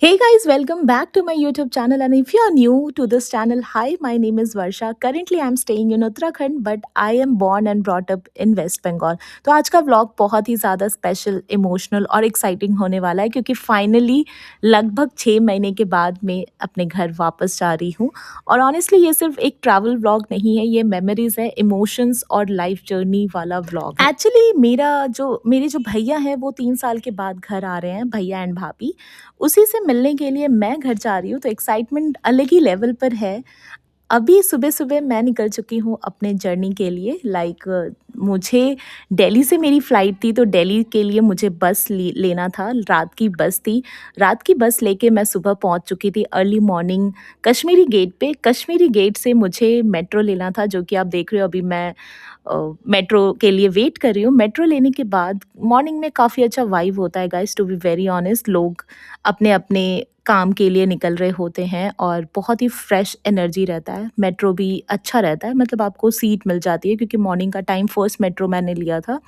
Hey guys, welcome back to my YouTube channel. And if you are new to this channel, hi, my name is Varsha. Currently, I'm staying in Uttarakhand, but I am born and brought up in West Bengal. तो आज का vlog बहुत ही ज़्यादा special, emotional और exciting होने वाला है क्योंकि फाइनली लगभग 6 महीने के बाद मैं अपने घर वापस जा रही हूँ। और ऑनेस्टली ये सिर्फ एक ट्रैवल व्लॉग नहीं है, ये मेमोरीज है, इमोशंस और लाइफ जर्नी वाला व्लॉग है। एक्चुअली मेरे जो भैया हैं वो 3 साल के बाद घर आ रहे हैं, भैया एंड भाभी। उसी से मिलने के लिए मैं घर जा रही हूँ, तो एक्साइटमेंट अलग ही लेवल पर है। अभी सुबह-सुबह मैं निकल चुकी हूँ अपने जर्नी के लिए। मुझे दिल्ली से मेरी फ़्लाइट थी, तो दिल्ली के लिए मुझे बस लेना था, रात की बस थी। रात की बस लेके मैं सुबह पहुँच चुकी थी अर्ली मॉर्निंग कश्मीरी गेट पे। कश्मीरी गेट से मुझे मेट्रो लेना था, जो कि आप देख रहे हो अभी मैं मेट्रो के लिए वेट कर रही हूँ। मेट्रो लेने के बाद मॉर्निंग में काफ़ी अच्छा वाइब होता है guys, to be very honest. लोग अपने-अपने काम के लिए निकल रहे होते हैं और बहुत ही फ्रेश एनर्जी रहता है। मेट्रो भी अच्छा रहता है, मतलब आपको सीट मिल जाती है क्योंकि मॉर्निंग का टाइम फर्स्ट मेट्रो मैंने लिया था।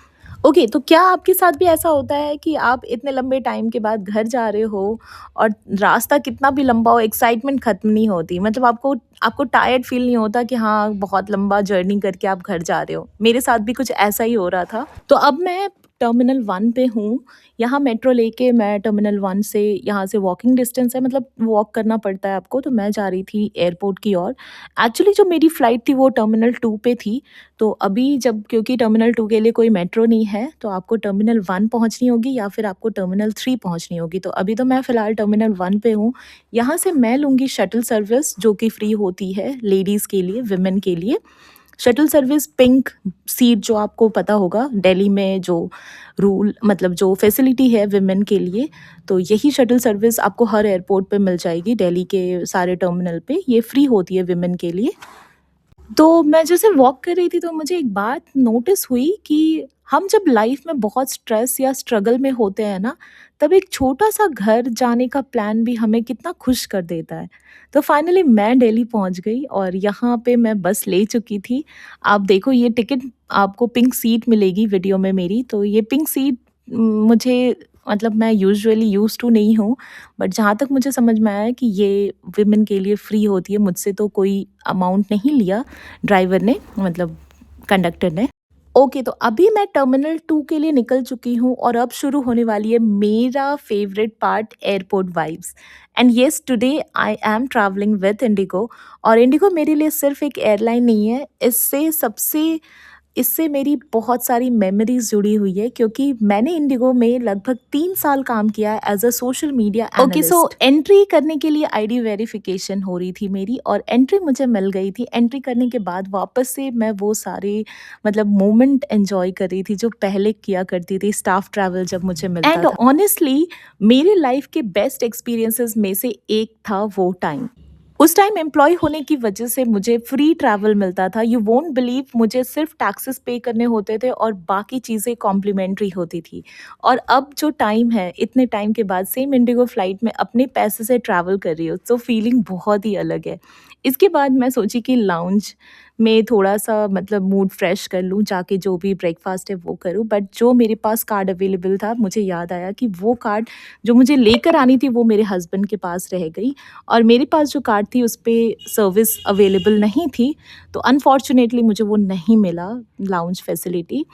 ओके, तो क्या आपके साथ भी ऐसा होता है कि आप इतने लंबे टाइम के बाद घर जा रहे हो और रास्ता कितना भी लंबा हो, एक्साइटमेंट खत्म नहीं होती? मतलब आपको आपको टायर्ड फ़ील नहीं होता कि हाँ, बहुत लंबा जर्नी करके आप घर जा रहे हो? मेरे साथ भी कुछ ऐसा ही हो रहा था। तो अब मैं टर्मिनल 1 पे हूँ। यहाँ मेट्रो लेके मैं टर्मिनल 1 से, यहाँ से वॉकिंग डिस्टेंस है, मतलब वॉक करना पड़ता है आपको, तो मैं जा रही थी एयरपोर्ट की ओर। एक्चुअली जो मेरी फ़्लाइट थी वो टर्मिनल 2 पे थी, तो अभी जब क्योंकि टर्मिनल 2 के लिए कोई मेट्रो नहीं है, तो आपको टर्मिनल 1 पहुँचनी होगी या फिर आपको टर्मिनल 3 पहुँचनी होगी। तो अभी तो मैं फ़िलहाल टर्मिनल 1 पे हूँ। यहाँ से मैं लूँगी शटल सर्विस, जो कि फ्री होती है लेडीज़ के लिए, वुमेन के लिए। शटल सर्विस पिंक सीट, जो आपको पता होगा दिल्ली में जो रूल, मतलब जो फैसिलिटी है वुमेन के लिए, तो यही शटल सर्विस आपको हर एयरपोर्ट पे मिल जाएगी। दिल्ली के सारे टर्मिनल पे ये फ्री होती है वुमेन के लिए। तो मैं जैसे वॉक कर रही थी, तो मुझे एक बात नोटिस हुई कि हम जब लाइफ में बहुत स्ट्रेस या स्ट्रगल में होते हैं ना, तब एक छोटा-सा घर जाने का प्लान भी हमें कितना खुश कर देता है। तो फाइनली मैं दिल्ली पहुँच गई और यहाँ पे मैं बस ले चुकी थी। आप देखो ये टिकट, आपको पिंक सीट मिलेगी वीडियो में मेरी, तो ये पिंक सीट मुझे, मतलब मैं यूजुअली यूज़्ड टू नहीं हूँ, बट जहाँ तक मुझे समझ में आया है कि ये वुमेन के लिए फ्री होती है। मुझसे तो कोई अमाउंट नहीं लिया ड्राइवर ने, मतलब कंडक्टर ने। ओके, तो अभी मैं टर्मिनल 2 के लिए निकल चुकी हूँ और अब शुरू होने वाली है मेरा favourite part, airport vibes. And yes, today I am travelling with Indigo. और इंडिगो मेरे लिए सिर्फ एक एयरलाइन नहीं है, इससे मेरी बहुत सारी मेमोरीज जुड़ी हुई है क्योंकि मैंने इंडिगो में लगभग 3 साल काम किया है as a social media analyst. So entry करने के लिए आईडी वेरिफिकेशन हो रही थी मेरी, और एंट्री मुझे मिल गई थी। एंट्री करने के बाद वापस से मैं वो सारे, मतलब मोमेंट एंजॉय कर रही थी जो पहले किया करती थी स्टाफ ट्रैवल जब मुझे मिलता था। एंड ऑनेस्टली मेरे लाइफ के बेस्ट एक्सपीरियंसेस में से एक था वो टाइम। उस टाइम एम्प्लॉय होने की वजह से मुझे फ्री ट्रैवल मिलता था। यू वोंट बिलीव, मुझे सिर्फ टैक्सेस पे करने होते थे और बाकी चीज़ें कॉम्प्लीमेंट्री होती थी। और अब जो टाइम है, इतने टाइम के बाद सेम इंडिगो फ्लाइट में अपने पैसे से ट्रैवल कर रही हूँ, तो फीलिंग बहुत ही अलग है। इसके बाद मैं सोची कि लाउंज में थोड़ा-सा, मतलब मूड फ्रेश कर लूँ, जाके जो भी ब्रेकफ़ास्ट है वो करूँ। बट जो मेरे पास कार्ड अवेलेबल था, मुझे याद आया कि वो कार्ड जो मुझे लेकर आनी थी वो मेरे हस्बैंड के पास रह गई, और मेरे पास जो कार्ड थी उस पे सर्विस अवेलेबल नहीं थी, तो अनफॉर्च्युनेटली मुझे वो नहीं मिला, लाउंज फैसिलिटी।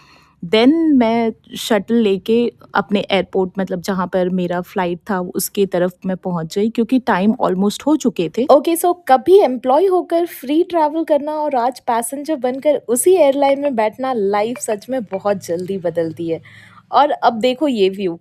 देन मैं शटल लेके अपने एयरपोर्ट, मतलब जहाँ पर मेरा फ्लाइट था उसके तरफ मैं पहुँच गई क्योंकि टाइम ऑलमोस्ट हो चुके थे। ओके, सो कभी एम्प्लॉय होकर फ्री ट्रैवल करना और आज पैसेंजर बनकर उसी एयरलाइन में बैठना, लाइफ सच में बहुत जल्दी बदलती है। और अब देखो ये व्यू,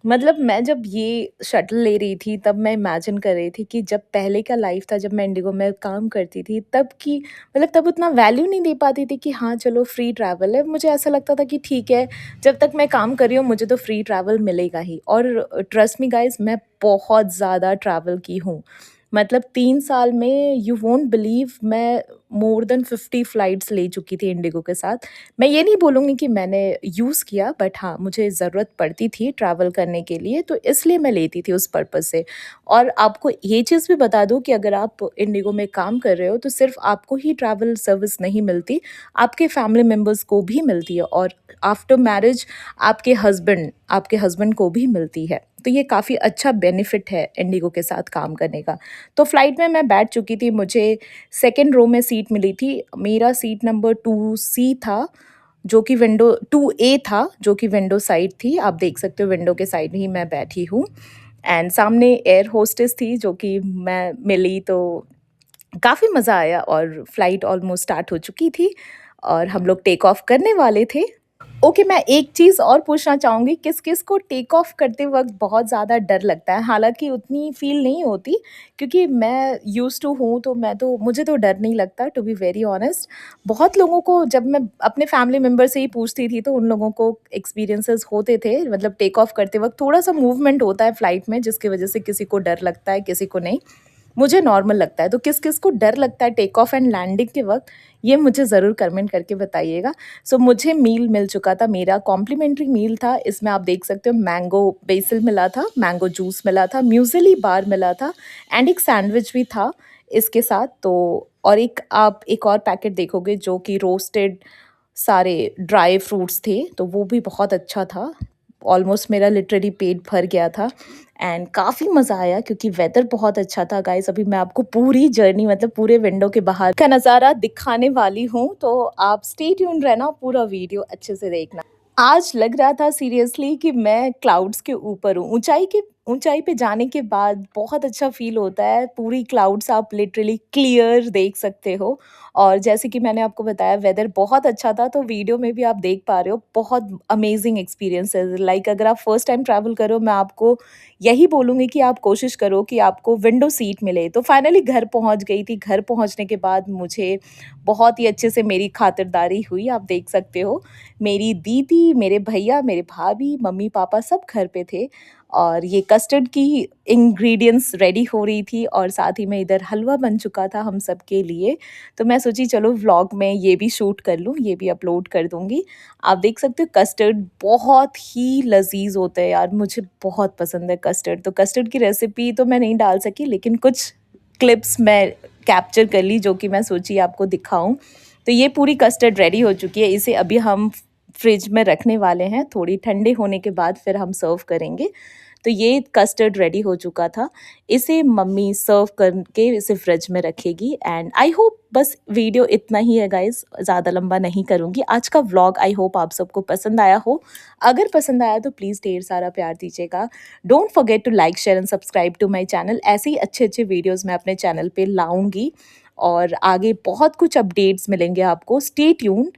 मतलब मैं जब ये शटल ले रही थी तब मैं इमेजिन कर रही थी कि जब पहले का लाइफ था, जब मैं इंडिगो में काम करती थी तब की, मतलब तब उतना वैल्यू नहीं दे पाती थी कि हाँ चलो फ्री ट्रैवल है। मुझे ऐसा लगता था कि ठीक है, जब तक मैं काम कर रही हूँ मुझे तो फ्री ट्रैवल मिलेगा ही। और ट्रस्ट मी गाइस, मैं बहुत ज़्यादा ट्रैवल की हूँ। मतलब 3 साल में यू वोंट बिलीव, मैं मोर देन 50 फ्लाइट्स ले चुकी थी इंडिगो के साथ। मैं ये नहीं बोलूँगी कि मैंने यूज़ किया, बट हाँ, मुझे ज़रूरत पड़ती थी ट्रैवल करने के लिए, तो इसलिए मैं लेती थी उस पर्पज़ से। और आपको ये चीज़ भी बता दूँ कि अगर आप इंडिगो में काम कर रहे हो, तो सिर्फ़ आपको ही ट्रैवल सर्विस नहीं मिलती, आपके फैमिली मेंबर्स को भी मिलती है, और आफ्टर मैरिज आपके हस्बैंड को भी मिलती है। तो ये काफ़ी अच्छा बेनिफिट है इंडिगो के साथ काम करने का। तो फ्लाइट में मैं बैठ चुकी थी, मुझे सेकंड रो में सीट मिली थी। मेरा सीट नंबर 2 सी था, जो कि विंडो 2 ए था, जो कि विंडो साइड थी। आप देख सकते हो विंडो के साइड ही मैं बैठी हूँ एंड सामने एयर होस्टेस थी जो कि मैं मिली, तो काफ़ी मज़ा आया और फ्लाइट ऑलमोस्ट स्टार्ट हो चुकी थी और हम लोग टेक ऑफ करने वाले थे। ओके, मैं एक चीज़ और पूछना चाहूँगी, किस-किस को टेक ऑफ करते वक़्त बहुत ज़्यादा डर लगता है? हालाँकि उतनी फ़ील नहीं होती, क्योंकि मैं यूज़्ड टू हूँ, तो मुझे तो डर नहीं लगता, टू बी वेरी ऑनेस्ट। बहुत लोगों को, जब मैं अपने फैमिली मेंबर से ही पूछती थी, तो उन लोगों को एक्सपीरियंसेस होते थे, मतलब टेक ऑफ करते वक़्त थोड़ा-सा मूवमेंट होता है फ्लाइट में, जिसकी वज़ह से किसी को डर लगता है, किसी को नहीं। मुझे नॉर्मल लगता है, तो किस-किस को डर लगता है टेक ऑफ एंड लैंडिंग के वक़्त, ये मुझे ज़रूर कमेंट करके बताइएगा। सो मुझे मील मिल चुका था, मेरा कॉम्प्लिमेंट्री मील था। इसमें आप देख सकते हो मैंगो बेसिल मिला था, मैंगो जूस मिला था, म्यूज़िली बार मिला था एंड एक सैंडविच भी था इसके साथ। तो और आप एक और पैकेट देखोगे जो कि रोस्टेड सारे ड्राई फ्रूट्स थे, तो वो भी बहुत अच्छा था। ऑलमोस्ट मेरा लिटरली पेट भर गया था एंड काफ़ी मज़ा आया, क्योंकि वेदर बहुत अच्छा था गाइस। अभी मैं आपको पूरी जर्नी, मतलब पूरे विंडो के बाहर का नज़ारा दिखाने वाली हूँ, तो आप स्टे ट्यून्ड रहना, पूरा वीडियो अच्छे से देखना। आज लग रहा था सीरियसली कि मैं क्लाउड्स के ऊपर हूँ। ऊँचाई पे जाने के बाद बहुत अच्छा फ़ील होता है। पूरी क्लाउड्स आप लिटरली क्लियर देख सकते हो और जैसे कि मैंने आपको बताया वेदर बहुत अच्छा था, तो वीडियो में भी आप देख पा रहे हो, बहुत अमेज़िंग एक्सपीरियंस है। लाइक अगर आप फर्स्ट टाइम ट्रैवल कर रहे हो, मैं आपको यही बोलूँगी कि आप कोशिश करो कि आपको विंडो सीट मिले। तो फाइनली घर पहुँच गई थी। घर पहुँचने के बाद मुझे बहुत ही अच्छे से मेरी खातिरदारी हुई, आप देख सकते हो। मेरी दीदी, मेरे भैया, मेरे भाभी, मम्मी-पापा सब घर पे थे और ये कस्टर्ड की इंग्रीडिएंट्स रेडी हो रही थी और साथ ही में इधर हलवा बन चुका था हम सबके लिए। तो मैं सोची चलो व्लॉग में ये भी शूट कर लूँ, ये भी अपलोड कर दूँगी। आप देख सकते हो कस्टर्ड बहुत ही लज़ीज़ होता है यार, मुझे बहुत पसंद है कस्टर्ड। तो कस्टर्ड की रेसिपी तो मैं नहीं डाल सकी, लेकिन कुछ क्लिप्स मैं कैप्चर कर ली जो कि मैं सोची आपको दिखाऊँ। तो ये पूरी कस्टर्ड रेडी हो चुकी है, इसे अभी हम फ्रिज में रखने वाले हैं, थोड़ी ठंडे होने के बाद फिर हम सर्व करेंगे। तो ये कस्टर्ड रेडी हो चुका था, इसे मम्मी सर्व करके इसे फ्रिज में रखेगी एंड आई होप बस वीडियो इतना ही है गाइज़, ज़्यादा लंबा नहीं करूँगी। आज का व्लॉग आई होप आप सबको पसंद आया हो। अगर पसंद आया तो प्लीज़ ढेर सारा प्यार दीजिएगा। Don't forget to like, share and subscribe to my channel. ऐसे ही अच्छे-अच्छे वीडियोज़ मैं अपने चैनल पे लाऊँगी और आगे बहुत कुछ अपडेट्स मिलेंगे आपको। Stay tuned.